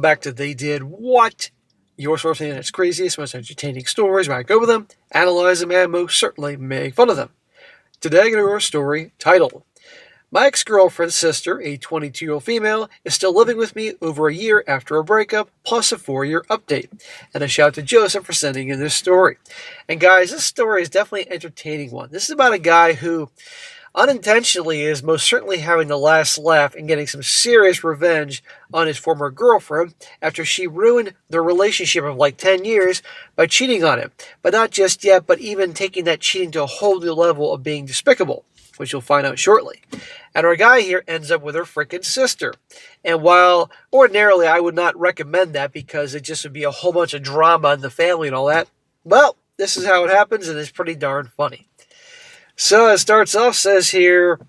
back to They Did What? Your source of the internet's craziest, most entertaining stories where I go over them, analyze them, and most certainly make fun of them. Today I'm going to go over a story titled, My Ex-Girlfriend's Sister, a 22-year-old female, is still living with me over a year after a breakup, plus a 4-year update. And a shout out to Joseph for sending in this story. And guys, this story is definitely an entertaining one. This is about a guy who unintentionally is most certainly having the last laugh and getting some serious revenge on his former girlfriend after she ruined their relationship of like 10 years by cheating on him. But not just yet, but even taking that cheating to a whole new level of being despicable, which you'll find out shortly. And our guy here ends up with her frickin' sister. And while ordinarily I would not recommend that because it just would be a whole bunch of drama in the family and all that, well, this is how it happens and it's pretty darn funny. So it starts off, says here,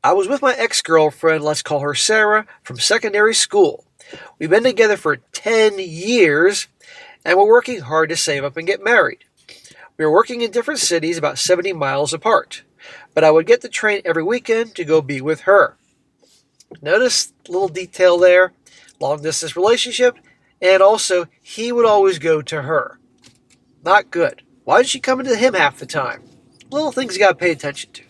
I was with my ex-girlfriend, let's call her Sarah, from secondary school. We've been together for 10 years, and we're working hard to save up and get married. We were working in different cities about 70 miles apart, but I would get the train every weekend to go be with her. Notice the little detail there, long-distance relationship, and also he would always go to her. Not good. Why did she come to him half the time? Little things you got to pay attention to.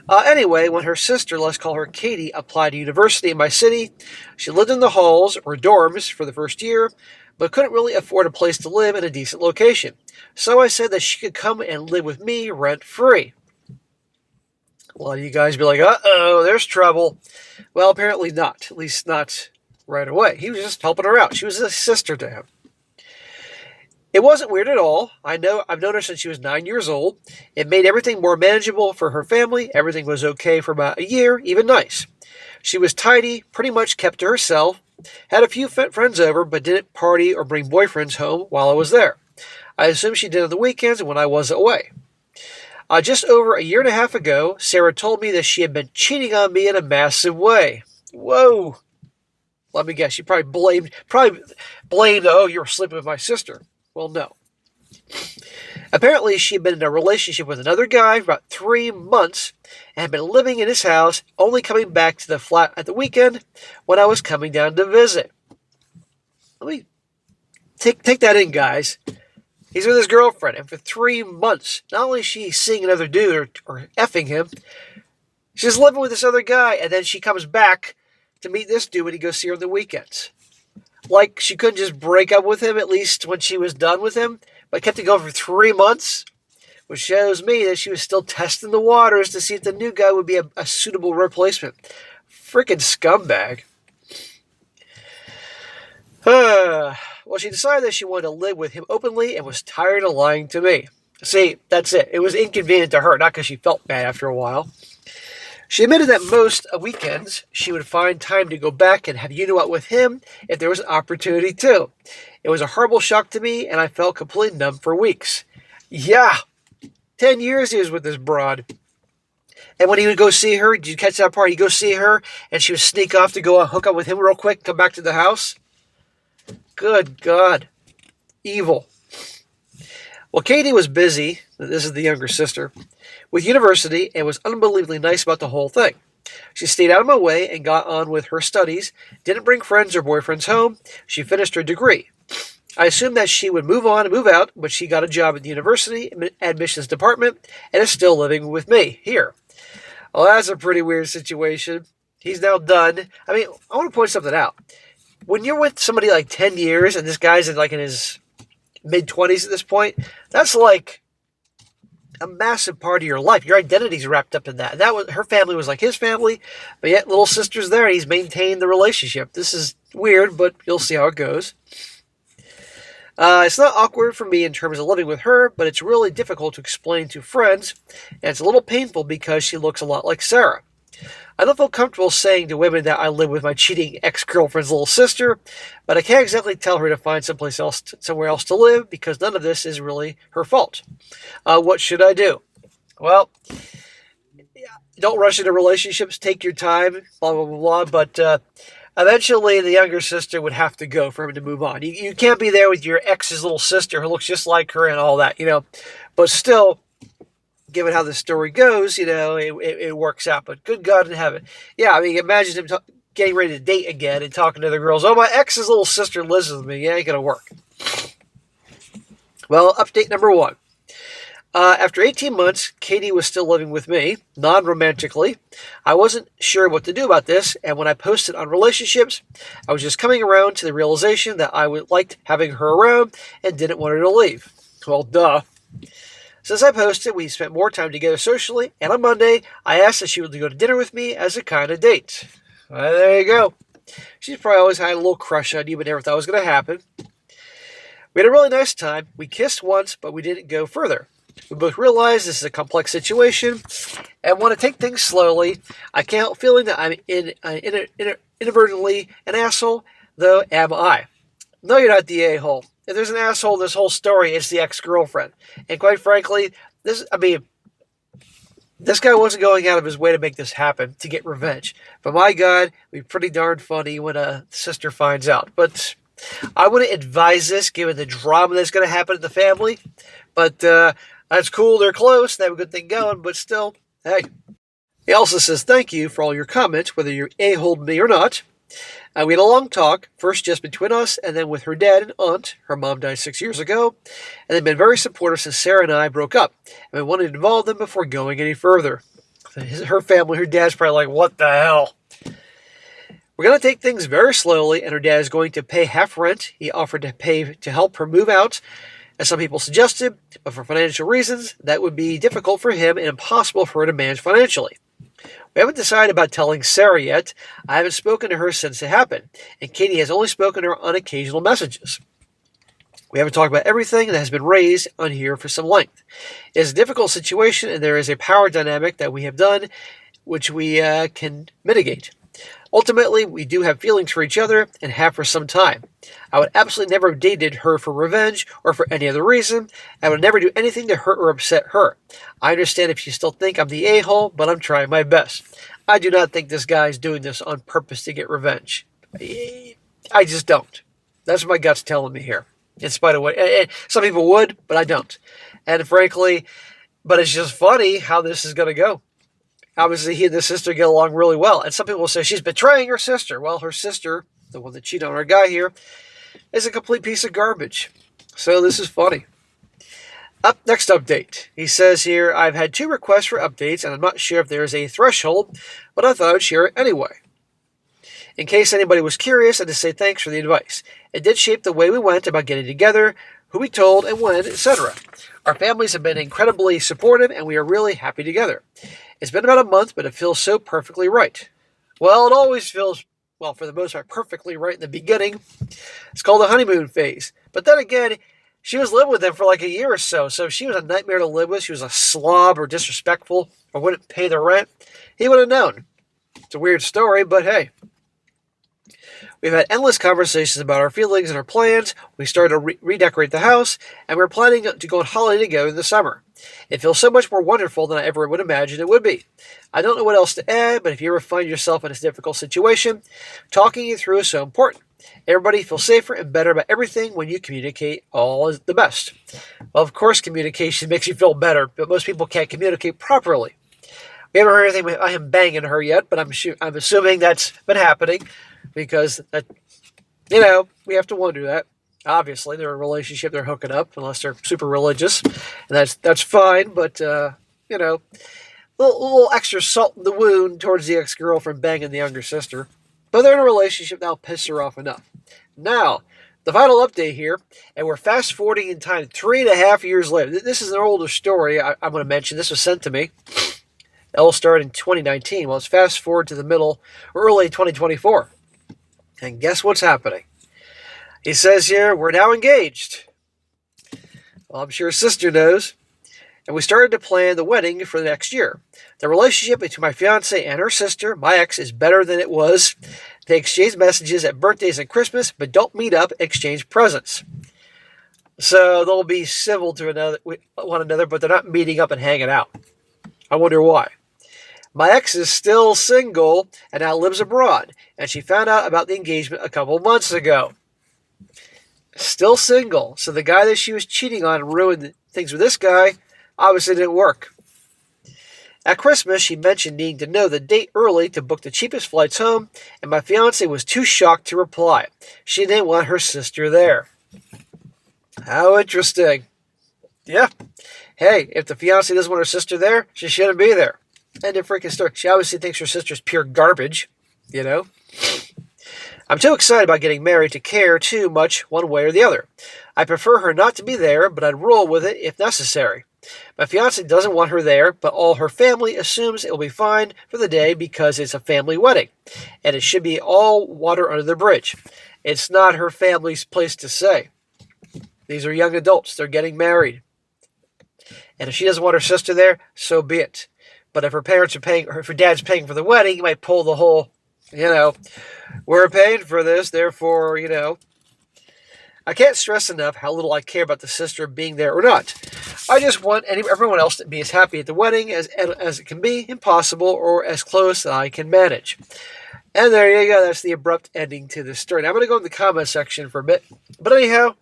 Anyway, when her sister, let's call her Katie, applied to university in my city, she lived in the halls or dorms for the first year, but couldn't really afford a place to live in a decent location. So I said that she could come and live with me rent-free. A lot of you guys be like, uh-oh, there's trouble. Well, apparently not. At least not right away. He was just helping her out. She was a sister to him. It wasn't weird at all. I've known her since she was 9 years old. It made everything more manageable for her family. Everything was okay for about a year, even nice. She was tidy, pretty much kept to herself, had a few friends over, but didn't party or bring boyfriends home while I was there. I assume she did on the weekends when I was away. Just over a year and a half ago, Sarah told me that she had been cheating on me in a massive way. Whoa. Let me guess, she probably blamed, oh, you were sleeping with my sister. Well, no. Apparently, she had been in a relationship with another guy for about 3 months and had been living in his house, only coming back to the flat at the weekend when I was coming down to visit. Let me take that in, guys. He's with his girlfriend, and for 3 months, not only is she seeing another dude or effing him, she's living with this other guy, and then she comes back to meet this dude when he goes see her on the weekends. Like, she couldn't just break up with him, at least when she was done with him, but kept it going for 3 months, which shows me that she was still testing the waters to see if the new guy would be a suitable replacement. Freaking scumbag. Well, she decided that she wanted to live with him openly and was tired of lying to me. See, that's it. It was inconvenient to her, not because she felt bad after a while. She admitted that most weekends she would find time to go back and have you-know-what with him if there was an opportunity to. It was a horrible shock to me, and I felt completely numb for weeks. Yeah, 10 years he was with this broad. And when he would go see her, did you catch that part? He'd go see her, and she would sneak off to go hook up with him real quick, come back to the house. Good God. Evil. Well, Katie was busy, this is the younger sister, with university and was unbelievably nice about the whole thing. She stayed out of my way and got on with her studies, didn't bring friends or boyfriends home. She finished her degree. I assumed that she would move on and move out, but she got a job at the university admissions department and is still living with me here. Well, that's a pretty weird situation. He's now done. I mean, I want to point something out. When you're with somebody like 10 years and this guy's in his mid-20s at this point, that's like a massive part of your life. Your identity's wrapped up in that. Her family was like his family, but yet little sister's there and he's maintained the relationship. This is weird, but you'll see how it goes. It's not awkward for me in terms of living with her, but it's really difficult to explain to friends, and it's a little painful because she looks a lot like Sarah. I don't feel comfortable saying to women that I live with my cheating ex-girlfriend's little sister, but I can't exactly tell her to find somewhere else to live because none of this is really her fault. What should I do? Well, don't rush into relationships. Take your time, blah, blah, blah, blah. But eventually the younger sister would have to go for him to move on. You can't be there with your ex's little sister who looks just like her and all that, But still, given how the story goes, it works out. But good God in heaven. Yeah, I mean, imagine him getting ready to date again and talking to the girls. Oh, my ex's little sister lives with me. Yeah, ain't gonna work. Well, update number 1. After 18 months, Katie was still living with me, non-romantically. I wasn't sure what to do about this, and when I posted on relationships, I was just coming around to the realization that I liked having her around and didn't want her to leave. Well, duh. Since I posted, we spent more time together socially, and on Monday, I asked if she would go to dinner with me as a kind of date. Well, there you go. She's probably always had a little crush on you, but never thought it was going to happen. We had a really nice time. We kissed once, but we didn't go further. We both realize this is a complex situation and want to take things slowly. I can't help feeling that I'm inadvertently an asshole, though am I. No, you're not the a-hole. If there's an asshole in this whole story, it's the ex-girlfriend. And quite frankly, this guy wasn't going out of his way to make this happen, to get revenge. But my God, it'd be pretty darn funny when a sister finds out. But I wouldn't advise this, given the drama that's going to happen in the family. But that's cool, they're close, they have a good thing going, but still, hey. He also says thank you for all your comments, whether you a-holed me or not. We had a long talk, first just between us, and then with her dad and aunt. Her mom died 6 years ago, and they've been very supportive since Sarah and I broke up, and we wanted to involve them before going any further. Her family, her dad's probably like, what the hell? We're going to take things very slowly, and her dad is going to pay half rent. He offered to pay to help her move out, as some people suggested, but for financial reasons, that would be difficult for him and impossible for her to manage financially. We haven't decided about telling Sarah yet. I haven't spoken to her since it happened, and Katie has only spoken to her on occasional messages. We haven't talked about everything that has been raised on here for some length. It is a difficult situation, and there is a power dynamic that we have done, which we can mitigate. Ultimately, we do have feelings for each other and have for some time. I would absolutely never have dated her for revenge or for any other reason. I would never do anything to hurt or upset her. I understand if you still think I'm the a-hole, but I'm trying my best. I do not think this guy is doing this on purpose to get revenge. I just don't. That's what my gut's telling me here. In spite of what some people would, but I don't. And frankly, but it's just funny how this is going to go. Obviously, he and the sister get along really well. And some people will say she's betraying her sister. Well, her sister, the one that cheated on our guy here, is a complete piece of garbage. So this is funny. Next update. He says here, I've had 2 requests for updates, and I'm not sure if there's a threshold, but I thought I'd share it anyway. In case anybody was curious, and to say thanks for the advice. It did shape the way we went about getting together, who we told, and when, etc. Our families have been incredibly supportive, and we are really happy together. It's been about a month, but it feels so perfectly right. Well, it always feels, well, for the most part, perfectly right in the beginning. It's called the honeymoon phase. But then again, she was living with him for like a year or so. So if she was a nightmare to live with, she was a slob or disrespectful or wouldn't pay the rent, he would have known. It's a weird story, but hey. We've had endless conversations about our feelings and our plans. We started to redecorate the house, and we're planning to go on holiday together in the summer. It feels so much more wonderful than I ever would imagine it would be. I don't know what else to add, but if you ever find yourself in a difficult situation, talking you through is so important. Everybody feels safer and better about everything when you communicate. All is the best. Well, of course, communication makes you feel better, but most people can't communicate properly. We haven't heard anything about him banging her yet, but I'm assuming that's been happening because, we have to wonder that. Obviously, they're in a relationship, they're hooking up, unless they're super religious, and that's fine, but, little extra salt in the wound towards the ex-girlfriend banging the younger sister. But they're in a relationship that'll piss her off enough. Now, the final update here, and we're fast-forwarding in time 3.5 years later. This is an older story I'm going to mention. This was sent to me. It all started in 2019. Well, let's fast-forward to the middle, or early 2024. And guess what's happening? He says here, we're now engaged. Well, I'm sure his sister knows. And we started to plan the wedding for the next year. The relationship between my fiancée and her sister, my ex, is better than it was. They exchange messages at birthdays and Christmas, but don't meet up and exchange presents. So they'll be civil to one another, but they're not meeting up and hanging out. I wonder why. My ex is still single and now lives abroad, and she found out about the engagement a couple months ago. Still single, so the guy that she was cheating on and ruined things with this guy obviously didn't work. At Christmas, she mentioned needing to know the date early to book the cheapest flights home, and my fiance was too shocked to reply. She didn't want her sister there. How interesting. Yeah. Hey, if the fiance doesn't want her sister there, she shouldn't be there. End of freaking story. She obviously thinks her sister's pure garbage, you know? I'm too excited about getting married to care too much one way or the other. I prefer her not to be there, but I'd roll with it if necessary. My fiance doesn't want her there, but all her family assumes it will be fine for the day because it's a family wedding, and it should be all water under the bridge. It's not her family's place to say. These are young adults. They're getting married. And if she doesn't want her sister there, so be it. But if her parents are paying, or if her dad's paying for the wedding, you might pull the whole, we're paying for this, therefore, I can't stress enough how little I care about the sister being there or not. I just want everyone else to be as happy at the wedding as it can be, impossible, or as close as I can manage. And there you go. That's the abrupt ending to this story. Now I'm going to go in the comment section for a bit. But anyhow,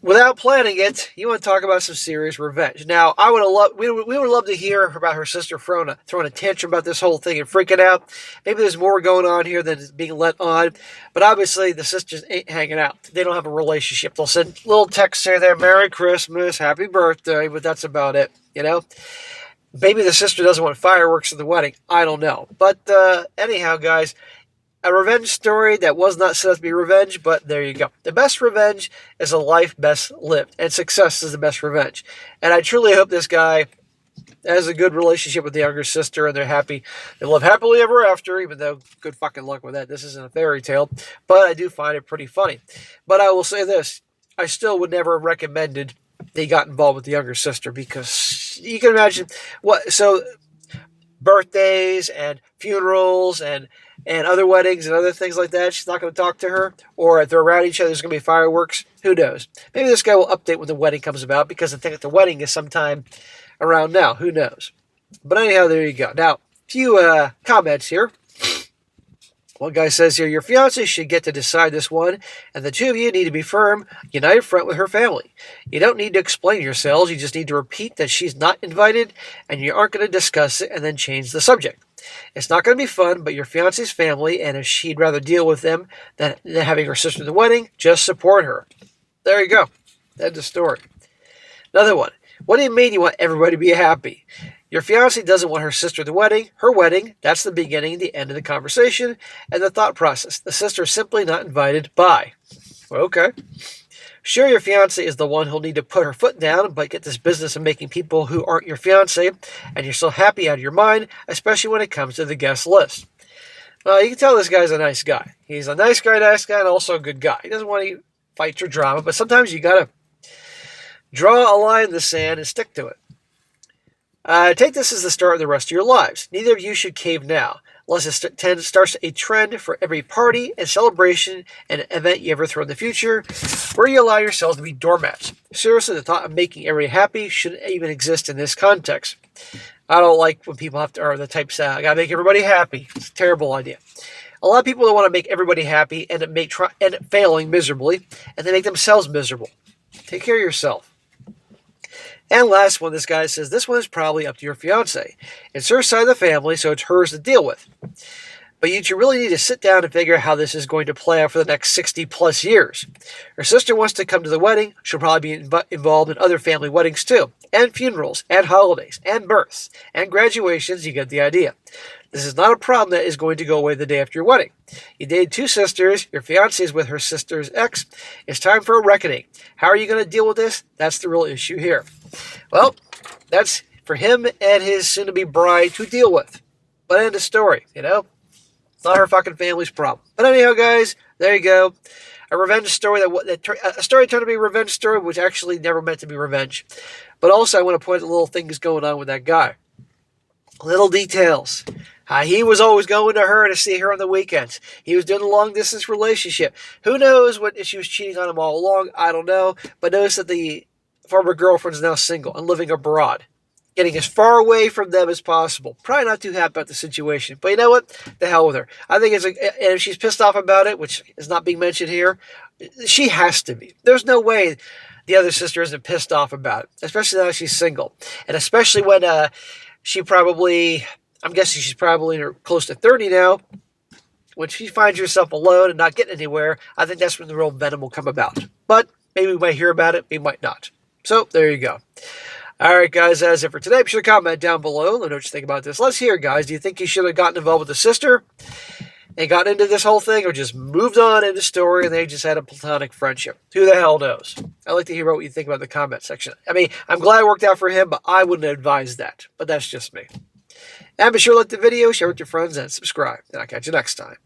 without planning it, you want to talk about some serious revenge. Now, we would love to hear about her sister throwing a tantrum about this whole thing and freaking out. Maybe there's more going on here than is being let on. But obviously, the sisters ain't hanging out. They don't have a relationship. They'll send little texts here, there, Merry Christmas, Happy Birthday, but that's about it, Maybe the sister doesn't want fireworks at the wedding. I don't know. But anyhow, guys, a revenge story that was not set up to be revenge, but there you go. The best revenge is a life best lived, and success is the best revenge. And I truly hope this guy has a good relationship with the younger sister, and they're happy. They live happily ever after, even though good fucking luck with that. This isn't a fairy tale, but I do find it pretty funny. But I will say this. I still would never have recommended they got involved with the younger sister, because you can imagine birthdays and funerals and other weddings and other things like that. She's not going to talk to her. Or if they're around each other, there's going to be fireworks. Who knows? Maybe this guy will update when the wedding comes about, because I think that the wedding is sometime around now. Who knows? But anyhow, there you go. Now, a few comments here. One guy says here, your fiancé should get to decide this one, and the two of you need to be firm, united front with her family. You don't need to explain yourselves. You just need to repeat that she's not invited, and you aren't going to discuss it and then change the subject. It's not going to be fun, but your fiancé's family, and if she'd rather deal with them than having her sister at the wedding, just support her. There you go. That's the story. Another one. What do you mean you want everybody to be happy? Your fiancé doesn't want her sister at the wedding. Her wedding, that's the beginning, the end of the conversation, and the thought process. The sister is simply not invited. Bye. Okay. Sure, your fiancé is the one who'll need to put her foot down, but get this business of making people who aren't your fiancé, and you're still happy out of your mind, especially when it comes to the guest list. You can tell this guy's a nice guy. He's a nice guy, and also a good guy. He doesn't want any fights or drama, but sometimes you got to draw a line in the sand and stick to it. Take this as the start of the rest of your lives. Neither of you should cave now, unless it starts a trend for every party and celebration and event you ever throw in the future, where you allow yourselves to be doormats. Seriously, the thought of making everybody happy shouldn't even exist in this context. I don't like when people are the types, I gotta make everybody happy. It's a terrible idea. A lot of people that want to make everybody happy end up failing miserably, and they make themselves miserable. Take care of yourself. And last one, this guy says, this one is probably up to your fiancé. It's her side of the family, so it's hers to deal with. But you really need to sit down and figure out how this is going to play out for the next 60 plus years. Her sister wants to come to the wedding. She'll probably be involved in other family weddings too, and funerals, and holidays, and births, and graduations. You get the idea. This is not a problem that is going to go away the day after your wedding. You dated two sisters. Your fiancé is with her sister's ex. It's time for a reckoning. How are you going to deal with this? That's the real issue here. Well, that's for him and his soon-to-be bride to deal with. But end of story, It's not her fucking family's problem. But anyhow, guys, there you go. A revenge story, a story turned to be a revenge story, which actually never meant to be revenge. But also, I want to point out little things going on with that guy. Little details. How he was always going to her to see her on the weekends. He was doing a long-distance relationship. Who knows if she was cheating on him all along? I don't know. But notice that the former girlfriend is now single and living abroad. Getting as far away from them as possible. Probably not too happy about the situation. But you know what? The hell with her. I think and if she's pissed off about it, which is not being mentioned here, she has to be. There's no way the other sister isn't pissed off about it, especially now she's single. And especially when she probably, I'm guessing she's probably in her close to 30 now. When she finds herself alone and not getting anywhere, I think that's when the real venom will come about. But maybe we might hear about it, we might not. So there you go. All right, guys, that's it for today. Be sure to comment down below. Let me know what you think about this. Let's hear, guys. Do you think you should have gotten involved with the sister and gotten into this whole thing, or just moved on in the story and they just had a platonic friendship? Who the hell knows? I'd like to hear what you think about in the comment section. I mean, I'm glad it worked out for him, but I wouldn't advise that. But that's just me. And be sure to like the video, share with your friends, and subscribe. And I'll catch you next time.